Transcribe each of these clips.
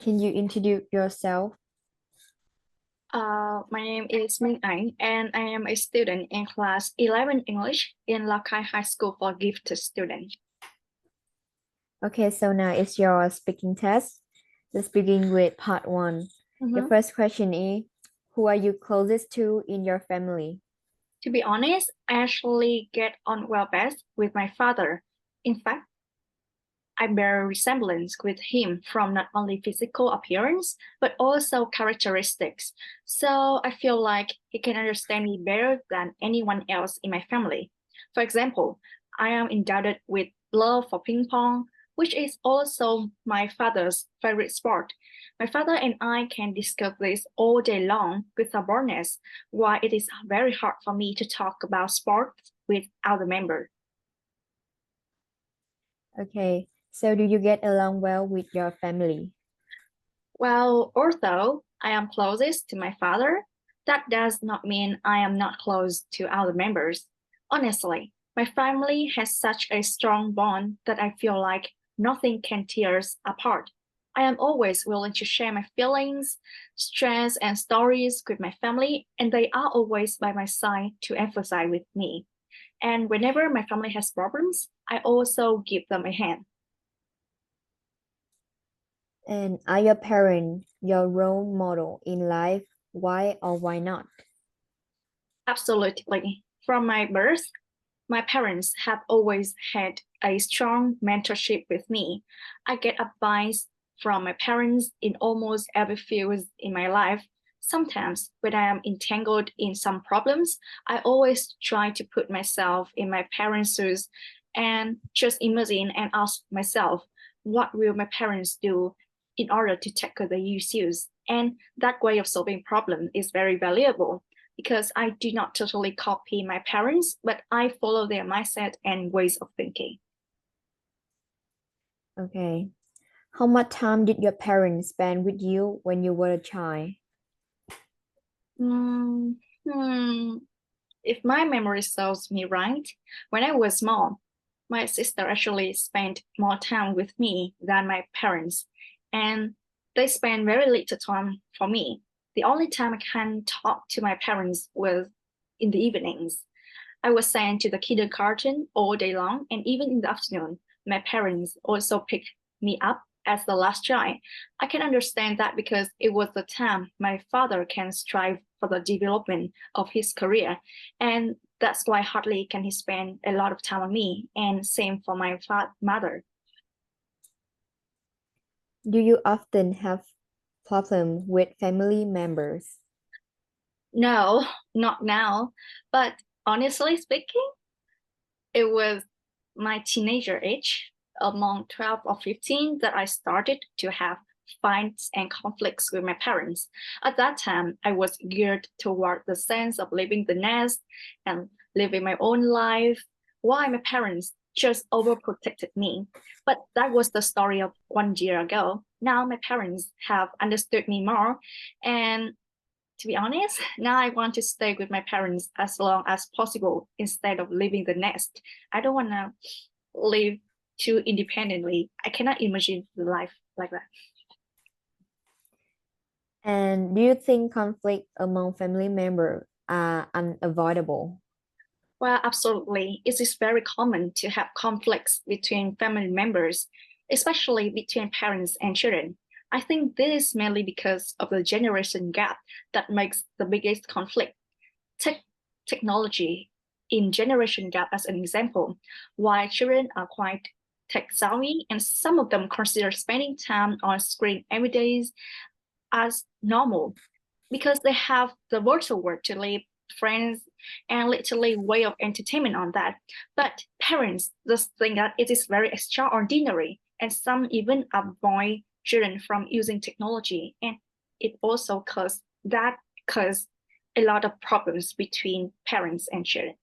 Can you introduce yourself? My name is Giang, and I am a student in class 11 English in Lakai High School for gifted students. Okay, so now it's your speaking test. Let's begin with part one. Your Mhm. first question is, who are you closest to in your family? To be honest, I actually get on well best with my father. In fact, I bear resemblance with him from not only physical appearance, but also characteristics. So I feel like he can understand me better than anyone else in my family. For example, I am endowed with love for ping pong, which is also my father's favorite sport. My father and I can discuss this all day long with stubbornness, while it is very hard for me to talk about sports with other members. Okay, so do you get along well with your family? Well, although I am closest to my father, that does not mean I am not close to other members. Honestly, my family has such a strong bond that I feel like nothing can tear us apart. I am always willing to share my feelings, stress, and stories with my family, and they are always by my side to emphasize with me. And whenever my family has problems, I also give them a hand. And are your parents your role model in life? Why or why not? Absolutely. From my birth, my parents have always had a strong mentorship with me. I get advice from my parents in almost every field in my life. Sometimes, when I am entangled in some problems, I always try to put myself in my parents' shoes and just imagine and ask myself, what will my parents do in order to tackle the issues? And that way of solving problems is very valuable because I do not totally copy my parents, but I follow their mindset and ways of thinking. Okay. How much time did your parents spend with you when you were a child? Mm, hmm. If my memory serves me right, when I was small, my sister actually spent more time with me than my parents, and they spent very little time for me. The only time I can talk to my parents was in the evenings. I was sent to the kindergarten all day long, and even in the afternoon, my parents also picked me up as the last child. I can understand that because it was the time my father can strive for the development of his career, and that's why hardly can he spend a lot of time on me, and same for my mother. Do you often have problem with family members? No, not now, but honestly speaking, it was my teenager age, among 12 or 15, that I started to have fights and conflicts with my parents. At that time, I was geared toward the sense of leaving the nest and living my own life, while my parents just overprotected me. But that was the story of 1 year ago. Now my parents have understood me more, and to be honest, now I want to stay with my parents as long as possible instead of leaving the nest. I don't want to live too independently. I cannot imagine the life like that. And do you think conflict among family members are unavoidable? Well, absolutely. It is very common to have conflicts between family members, especially between parents and children. I think this is mainly because of the generation gap that makes the biggest conflict. Take technology in generation gap as an example. While children are quite tech savvy and some of them consider spending time on screen every day as normal because they have the virtual world to live, friends, and literally way of entertainment on that. But parents just think that it is very extraordinary, and some even avoid children from using technology, and it also cause a lot of problems between parents and children.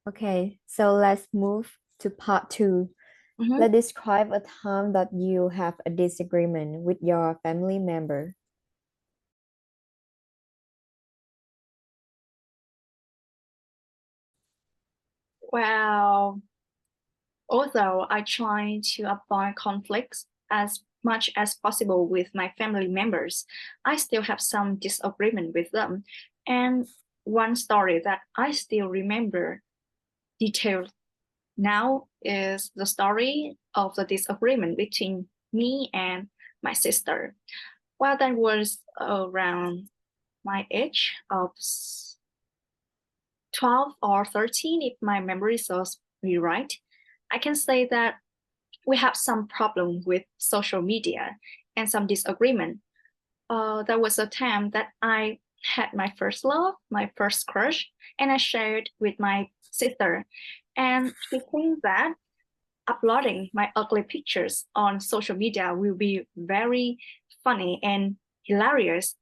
Okay, so let's move to part two. Mhm. Let's describe a time that you have a disagreement with your family member. Well, although I try to avoid conflicts, as much as possible with my family members, I still have some disagreement with them. And one story that I still remember detailed now is the story of the disagreement between me and my sister. Well, that was around my age of 12 or 13, if my memory serves me right. I can say that we have some problem with social media and some disagreement. There was a time that I had my first love, my first crush, and I shared with my sister. And she thinks that uploading my ugly pictures on social media will be very funny and hilarious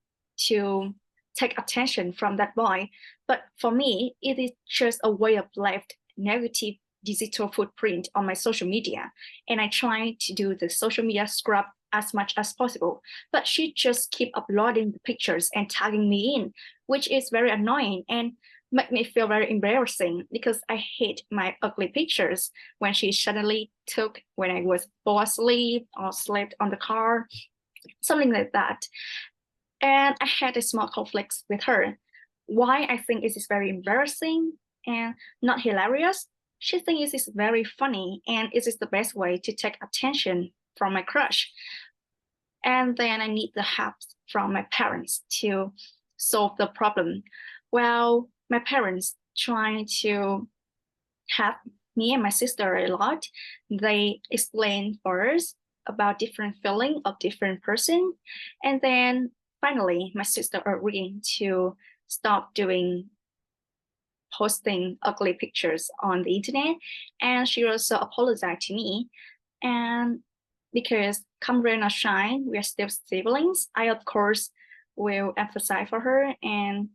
to take attention from that boy. But for me, it is just a way of left negative digital footprint on my social media. And I try to do the social media scrub as much as possible. But she just keep uploading the pictures and tagging me in, which is very annoying and make me feel very embarrassing because I hate my ugly pictures when she suddenly took when I was fall asleep or slept on the car, something like that. And I had a small conflict with her. Why I think it is very embarrassing and not hilarious. She thinks it is very funny and it is the best way to take attention from my crush. And then I need the help from my parents to solve the problem. Well, my parents trying to help me and my sister a lot. They explain first about different feeling of different person, and then finally my sister agreeing to stop doing posting ugly pictures on the internet, and she also apologized to me. And because come rain or shine, we are still siblings. I of course will emphasize for her and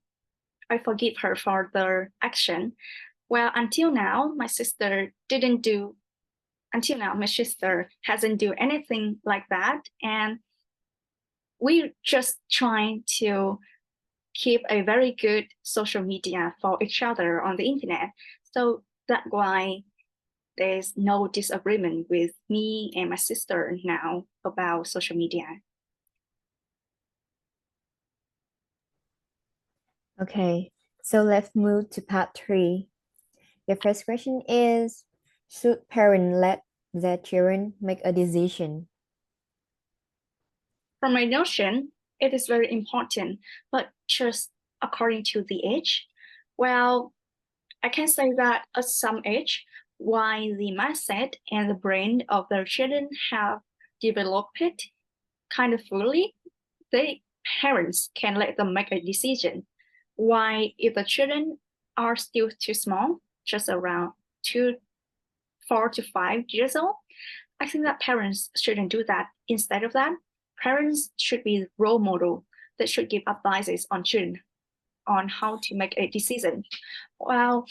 I forgive her for the action. Well, until now, my sister hasn't do anything like that. And we just trying to keep a very good social media for each other on the internet. So that's why there's no disagreement with me and my sister now about social media. Okay, so let's move to part 3. The first question is, should parents let their children make a decision? From my notion, it is very important, but just according to the age. Well, I can say that at some age, while the mindset and the brain of their children have developed kind of fully, the parents can let them make a decision. Why, if the children are still too small, just around 4 to 5 years old, I think that parents shouldn't do that. Instead of that, parents should be role model that should give advices on children on how to make a decision. Well,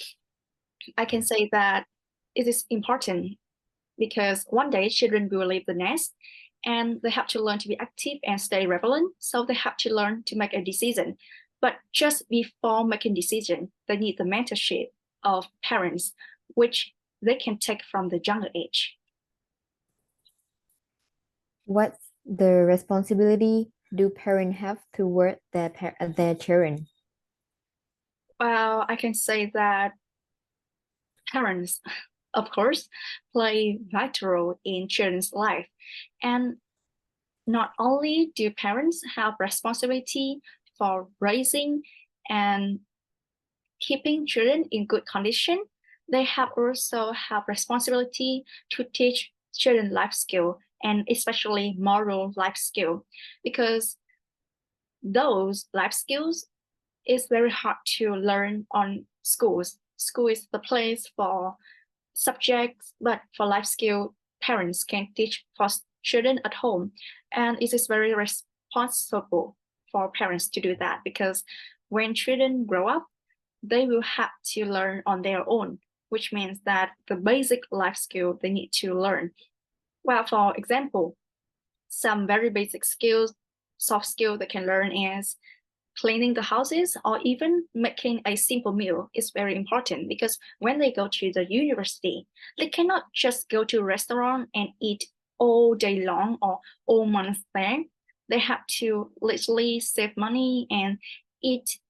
I can say that it is important because one day children will leave the nest and they have to learn to be active and stay relevant. So they have to learn to make a decision. But just before making decision, they need the mentorship of parents, which they can take from the younger age. What's the responsibility do parents have toward their children? Well, I can say that parents, of course, play vital role in children's life. And not only do parents have responsibility for raising and keeping children in good condition, they have also have responsibility to teach children life skill and especially moral life skill because those life skills is very hard to learn on schools. School is the place for subjects, but for life skill, parents can teach for children at home. And it is very responsible for parents to do that because when children grow up, they will have to learn on their own, which means that the basic life skill they need to learn. Well, for example, some very basic skills, soft skill they can learn is cleaning the houses or even making a simple meal is very important because when they go to the university, they cannot just go to a restaurant and eat all day long or all month there. They have to literally save money and eat,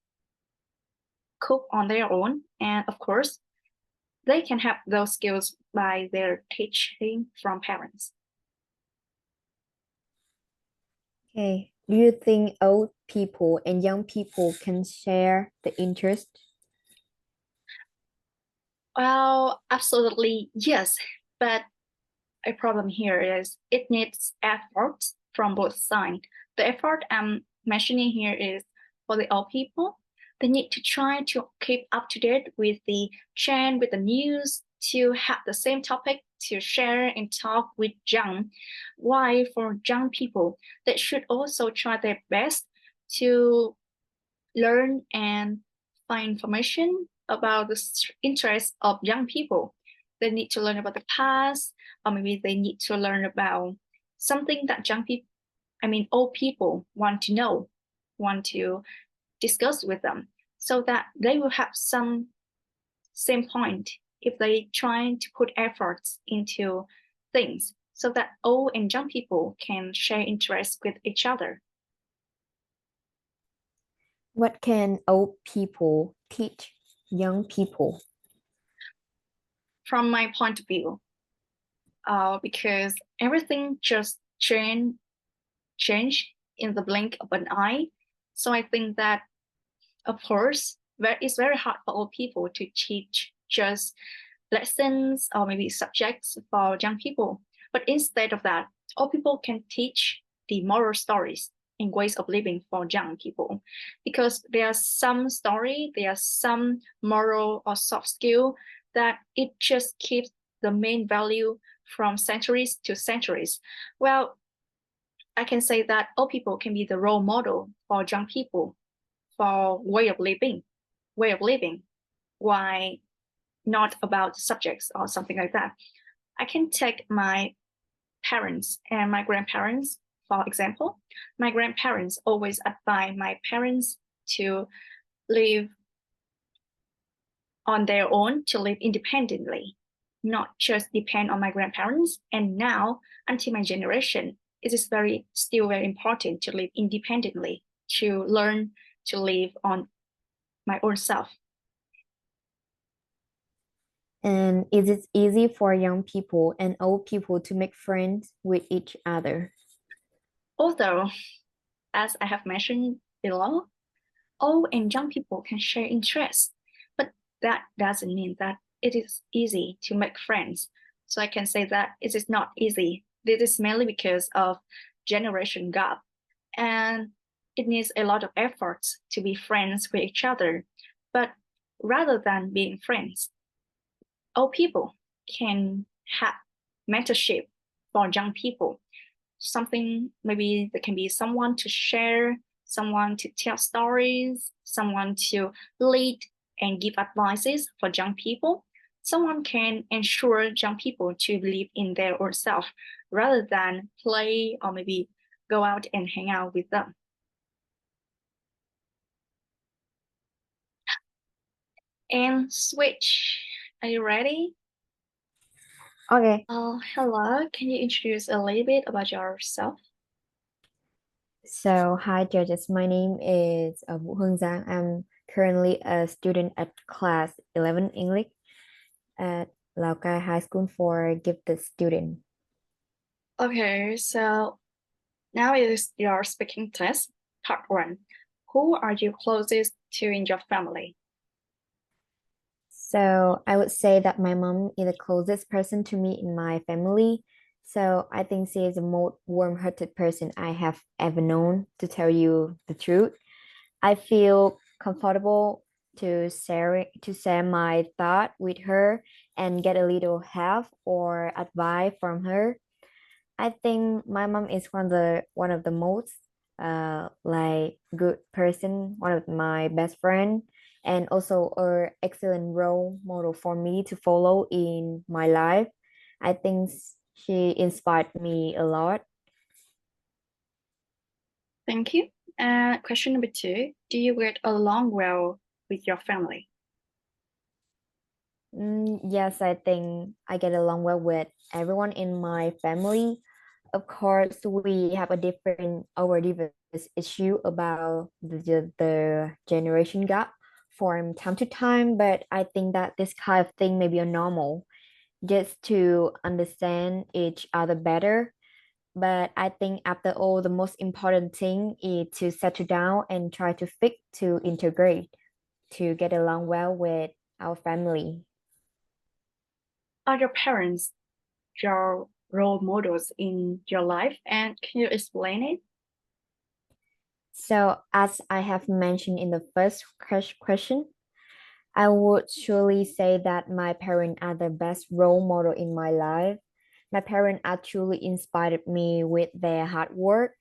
cook on their own. And of course, they can have those skills by their teaching from parents. Okay. Do you think old people and young people can share the interest? Well, absolutely yes. But a problem here is it needs effort from both sides. The effort I'm mentioning here is for the old people. They need to try to keep up to date with the trend, with the news, to have the same topic to share and talk with young. Why for young people, they should also try their best to learn and find information about the interests of young people. They need to learn about the past, or maybe they need to learn about something that young people, I mean, old people want to know, want to discuss with them, so that they will have some same point if they try to put efforts into things, so that old and young people can share interests with each other. What can old people teach young people? From my point of view, because everything just change in the blink of an eye. So I think that, of course, it's very hard for old people to teach just lessons or maybe subjects for young people. But instead of that, old people can teach the moral stories and ways of living for young people, because there are some story, there are some moral or soft skill that it just keeps the main value from centuries to centuries. Well, I can say that old people can be the role model for young people for way of living. Why not about subjects or something like that? I can take my parents and my grandparents for example. My grandparents always advise my parents to live on their own, to live independently, not just depend on my grandparents. And now, until my generation, it is still very important to live independently, to learn to live on my own self. And is it easy for young people and old people to make friends with each other? Although, as I have mentioned below, old and young people can share interests, but that doesn't mean that it is easy to make friends. So I can say that it is not easy. This is mainly because of generation gap, and it needs a lot of efforts to be friends with each other. But rather than being friends, old people can have mentorship for young people. Something maybe there can be someone to share, someone to tell stories, someone to lead and give advices for young people. Someone can ensure young people to believe in their own self rather than play or maybe go out and hang out with them. And switch. Are you ready? Okay. Hello. Can you introduce a little bit about yourself? So, hi, judges. My name is Vũ Hương Giang. I'm currently a student at class 11 English at Lào Cai High School for gifted student. Okay, so now it is your speaking test, part one. Who are you closest to in your family? So I would say that my mom is the closest person to me in my family. So I think she is the most warm-hearted person I have ever known, to tell you the truth. I feel comfortable to share my thought with her and get a little help or advice from her. I think my mom is one of the most like good person, one of my best friend, and also a excellent role model for me to follow in my life. I think she inspired me a lot. Thank you. Question number two. Do you get along well with your family? Yes, I think I get along well with everyone in my family. of course, we have a different our diverse issue about the generation gap from time to time, but I think that this kind of thing may be a normal just to understand each other better. But I think after all, the most important thing is to settle down and try to fix to integrate to get along well with our family. Are your parents your role models in your life? And can you explain it? So, as I have mentioned in the first question, I would surely say that my parents are the best role model in my life. My parents actually inspired me with their hard work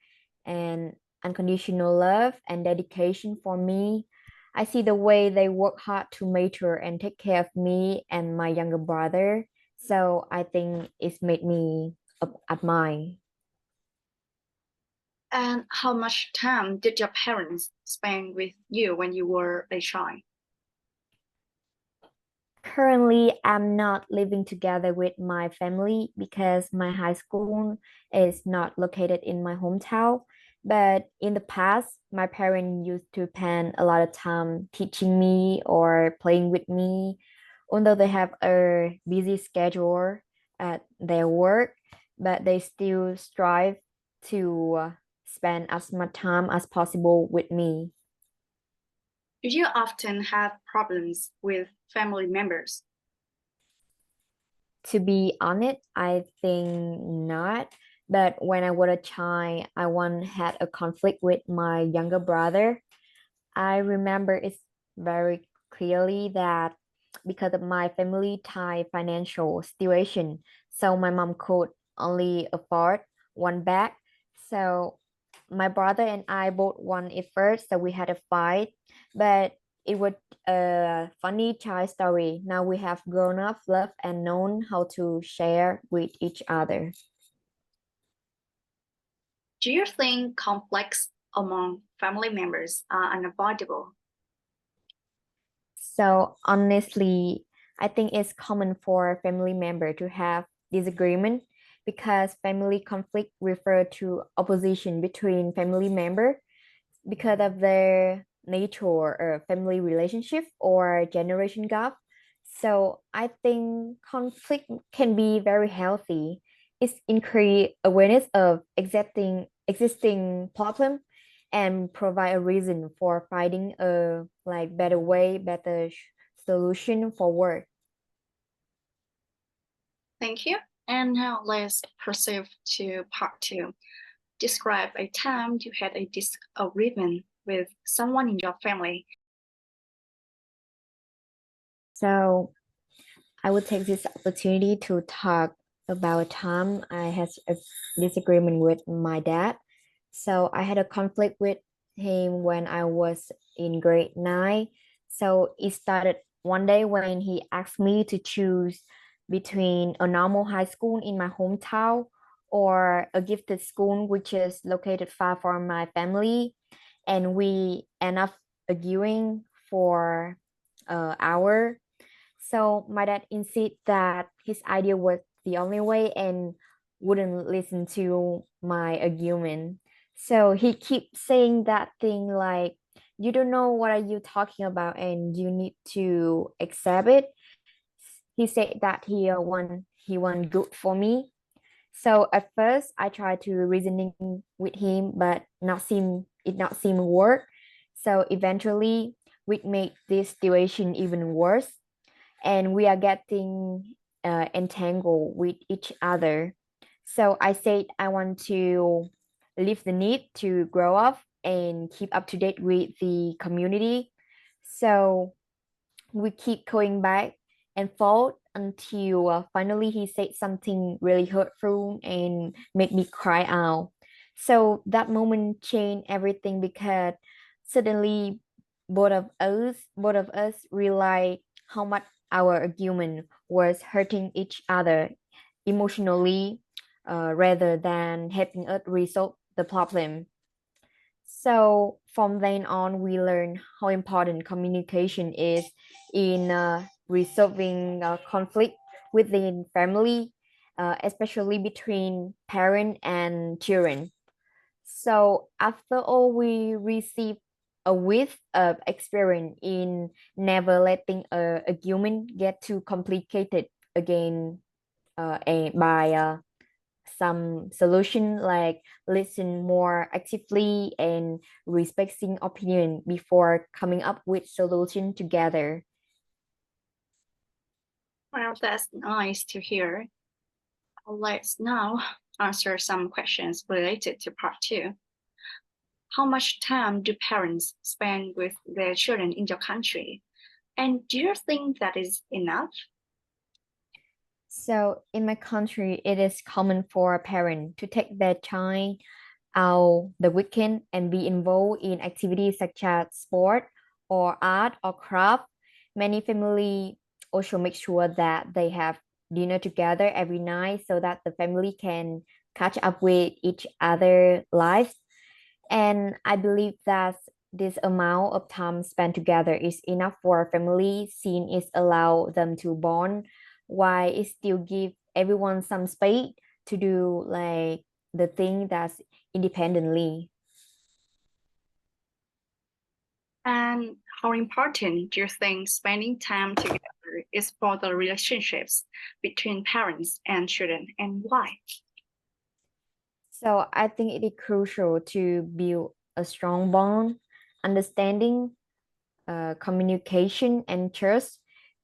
and unconditional love and dedication for me. I see the way they work hard to mature and take care of me and my younger brother. So I think it's made me admire. And how much time did your parents spend with you when you were a child? Currently, I'm not living together with my family because my high school is not located in my hometown. But in the past, my parents used to spend a lot of time teaching me or playing with me. Although they have a busy schedule at their work, but they still strive to spend as much time as possible with me. Do you often have problems with family members? To be honest, I think not. But when I was a child, I once had a conflict with my younger brother. I remember it very clearly that because of my family tight financial situation, so my mom could only afford one bag. So my brother and I both won it first, so we had a fight, but it was a funny child story. Now we have grown up, loved, and known how to share with each other. Do you think conflicts among family members are unavoidable? So honestly, I think it's common for a family member to have disagreement because family conflict refer to opposition between family member because of their nature or family relationship or generation gap. So I think conflict can be very healthy. It's increase awareness of existing problem and provide a reason for finding a like better way, better solution forward. Thank you. And now let's proceed to part two. Describe a time you had a disagreement with someone in your family. So I would take this opportunity to talk about a time I had a disagreement with my dad. So I had a conflict with him when I was in grade nine. So it started one day when he asked me to choose between a normal high school in my hometown or a gifted school which is located far from my family. And we end up arguing for an hour, so my dad insisted that his idea was the only way and wouldn't listen to my argument. So he keept saying that thing like, you don't know what are you talking about and you need to accept it. He said that he want good for me. So at first I tried to reasoning with him, but not seem work. So eventually we made this situation even worse and we are getting entangled with each other. So I said I want to leave the need to grow up and keep up to date with the community. So we keep going back and forth until finally he said something really hurtful and made me cry out. So that moment changed everything because suddenly both of us realized how much our argument was hurting each other emotionally rather than helping us resolve the problem. So from then on, we learn how important communication is in resolving conflict within family. especially between parent and children. So after all, we receive a width of experience in never letting a argument get too complicated again by some solution like listen more actively and respecting opinion before coming up with solution together. Well, that's nice to hear. Let's now answer some questions related to part two. How much time do parents spend with their children in your country? And do you think that is enough? So in my country, it is common for a parent to take their child out the weekend and be involved in activities such as sport or art or craft. Many family also make sure that they have dinner together every night so that the family can catch up with each other lives. And I believe that this amount of time spent together is enough for a family, since it allow them to bond while it still give everyone some space to do like the thing that's independently. And how important do you think spending time together is for the relationships between parents and children, and why? So I think it is crucial to build a strong bond, understanding, communication, and trust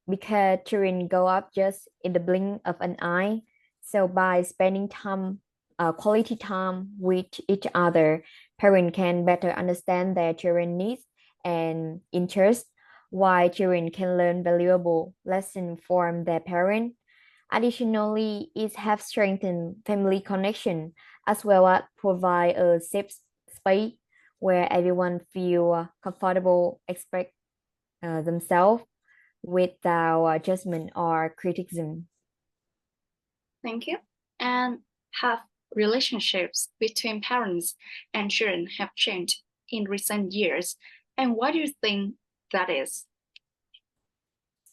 because children grow up just in the blink of an eye. So by spending quality time with each other, parents can better understand their children needs and interests, while children can learn valuable lessons from their parents. Additionally, it has strengthened family connection as well as provide a safe space where everyone feel comfortable express themselves without judgment or criticism. Thank you. And have relationships between parents and children have changed in recent years? And why do you think that is?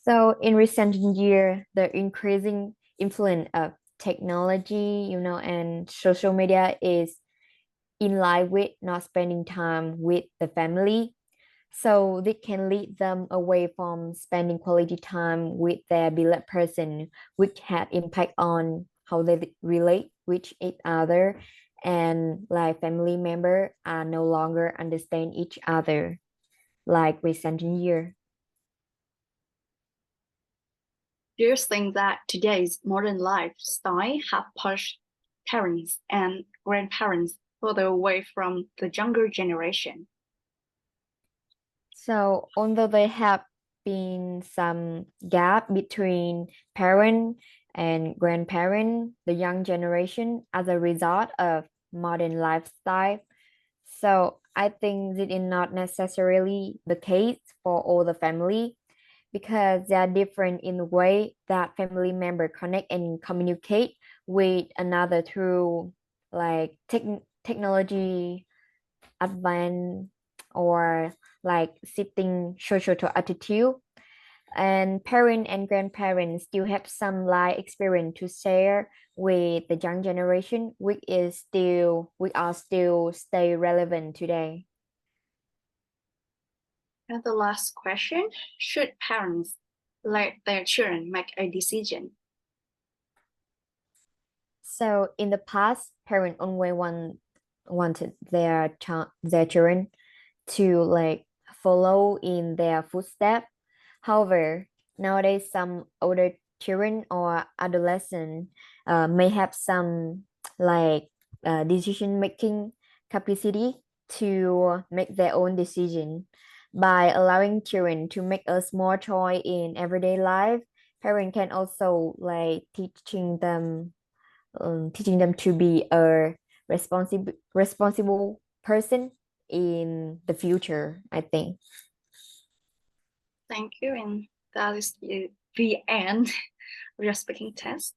So in recent year, the increasing influence of technology, and social media is in line with not spending time with the family. So this can lead them away from spending quality time with their beloved person, which had impact on how they relate with each other, and like family member are no longer understand each other like recent year. Do you think that today's modern lifestyle have pushed parents and grandparents further away from the younger generation? So although there have been some gap between parent and grandparent, the young generation as a result of modern lifestyle. So I think it is not necessarily the case for all the family because they are different in the way that family member connect and communicate with another through like technology advance or like sitting social to attitude, and parent and grandparents still have some life experience to share with the young generation which are still stay relevant today. And the last question, should parents let their children make a decision? So in the past, parents only wanted their children to like follow in their footsteps. However, nowadays some older children or adolescent may have some like decision making capacity to make their own decision. By allowing children to make a small choice in everyday life, parents can also like teaching them to be a responsible person in the future, I think. Thank you. And that is the end of your speaking test.